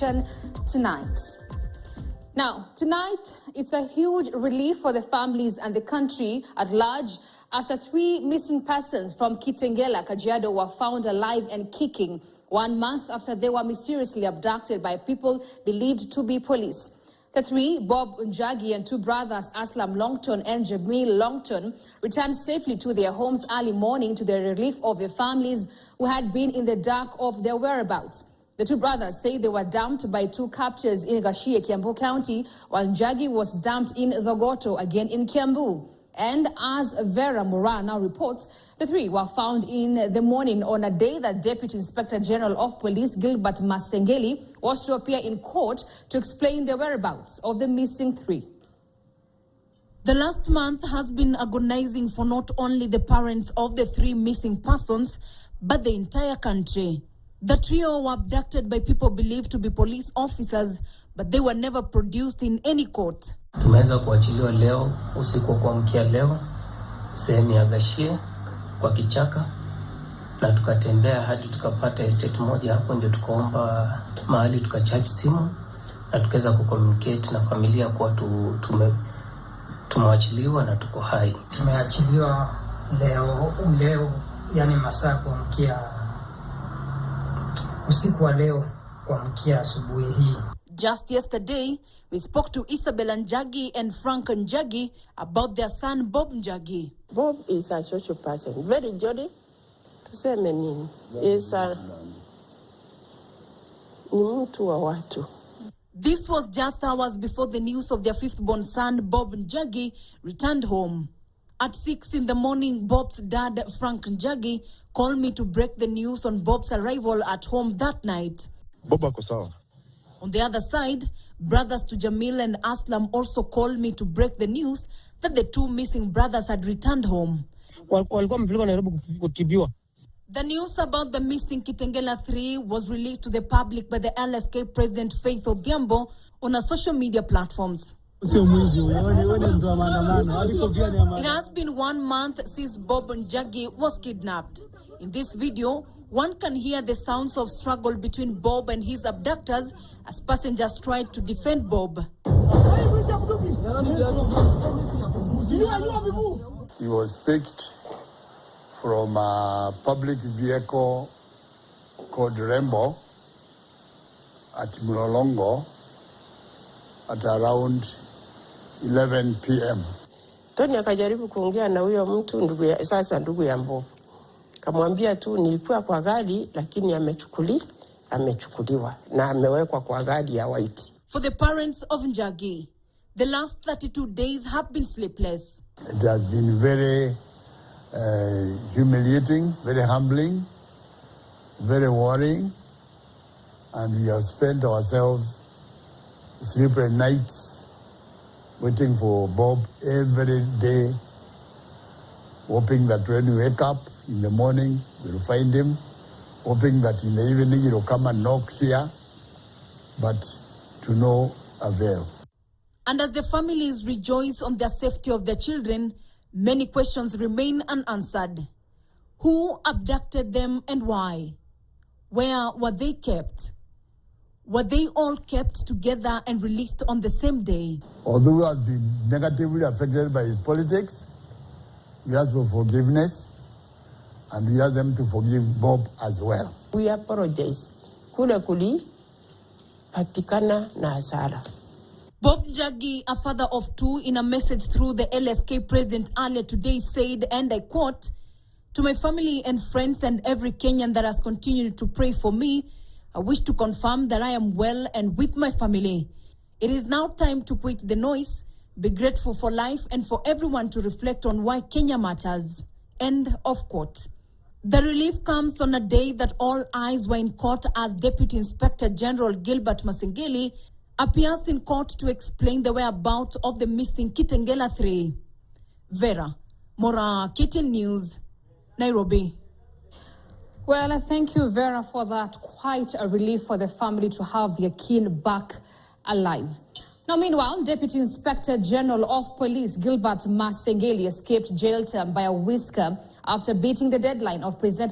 tonight. Now, tonight, it's a huge relief for the families and the country at large after 3 missing persons from Kitengela, Kajiado, were found alive and kicking 1 month after they were mysteriously abducted by people believed to be police. The 3, Bob Njagi and 2 brothers, Aslam Longton and Jamil Longton, returned safely to their homes early morning to the relief of their families who had been in the dark of their whereabouts. The 2 brothers say they were dumped by 2 captors in Gashie, Kiambu County, while Njagi was dumped in Thogoto, again in Kiambu. And as Vera Mora now reports, the 3 were found in the morning on a day that Deputy Inspector General of Police Gilbert Masengeli was to appear in court to explain the whereabouts of the missing 3. The last month has been agonizing for not only the parents of the 3 missing persons, but the entire country. The trio were abducted by people believed to be police officers, but they were never produced in any court. Tumeweza kuachiliwa leo usiku kwa kuamkia leo sehemu ya Gashie kwa kichaka, na tukatembea hadi tukapata estate moja. Hapo ndio tukaomba mahali tukacharge simu na tukaweza kucommunicate na familia kwa tumewachiliwa na tuko hai. Tumeachiliwa leo yani masaa kuamkia usiku wa leo kuamkia asubuhi hii. Just yesterday, we spoke to Isabella Njagi and Frank Njagi about their son Bob Njagi. Bob is a social person, very jolly. Tuseme nini? Is a ni mtu wa watu. This was just hours before the news of their 5th-born son Bob Njagi returned home. At 6 in the morning, Bob's dad, Frank Njagi, called me to break the news on Bob's arrival at home that night. Bob ako sawa. On the other side, brothers to Jamil and Aslam also called me to break the news that the 2 missing brothers had returned home. The news about the missing Kitengela 3 was released to the public by the LSK President Faith Odhiambo on her social media platforms. It has been 1 month since Bob Njagi was kidnapped. In this video, one can hear the sounds of struggle between Bob and his abductors as passengers tried to defend Bob. He was picked from a public vehicle called Rembo at Mlolongo at around 11 p.m. Tony akajaribu kuongea na huyo mtu ndugu ya Bob. Kamwambia tu nilikuwa kwa gari lakini amechukuliwa na amewekwa kwa gari ya white. For the parents of Njagi, the last 32 days have been sleepless. It has been very humiliating, very humbling, very worrying, and we have spent ourselves sleepless nights waiting for Bob every day, hoping that when we wake up in the morning, we'll find him, hoping that in the evening he'll come and knock here, but to no avail. And as the families rejoice on the safety of their children, many questions remain unanswered. Who abducted them and why? Where were they kept? Were they all kept together and released on the same day? Although he has been negatively affected by his politics, we ask for forgiveness, and we ask them to forgive Bob as well. We apologize. Kuli patikana na hasara. Bob Njagi, a father of 2, in a message through the LSK president earlier today said, and I quote, "To my family and friends and every Kenyan that has continued to pray for me, I wish to confirm that I am well and with my family. It is now time to quit the noise, be grateful for life, and for everyone to reflect on why Kenya matters." End of quote. The relief comes on a day that all eyes were in court as Deputy Inspector General Gilbert Masengeli appears in court to explain the whereabouts of the missing Kitengela 3. Vera Mora, KTN News, Nairobi. Well, thank you, Vera, for that. Quite a relief for the family to have their kin back alive. Now, meanwhile, Deputy Inspector General of Police Gilbert Masengeli escaped jail term by a whisker after beating the deadline of presenting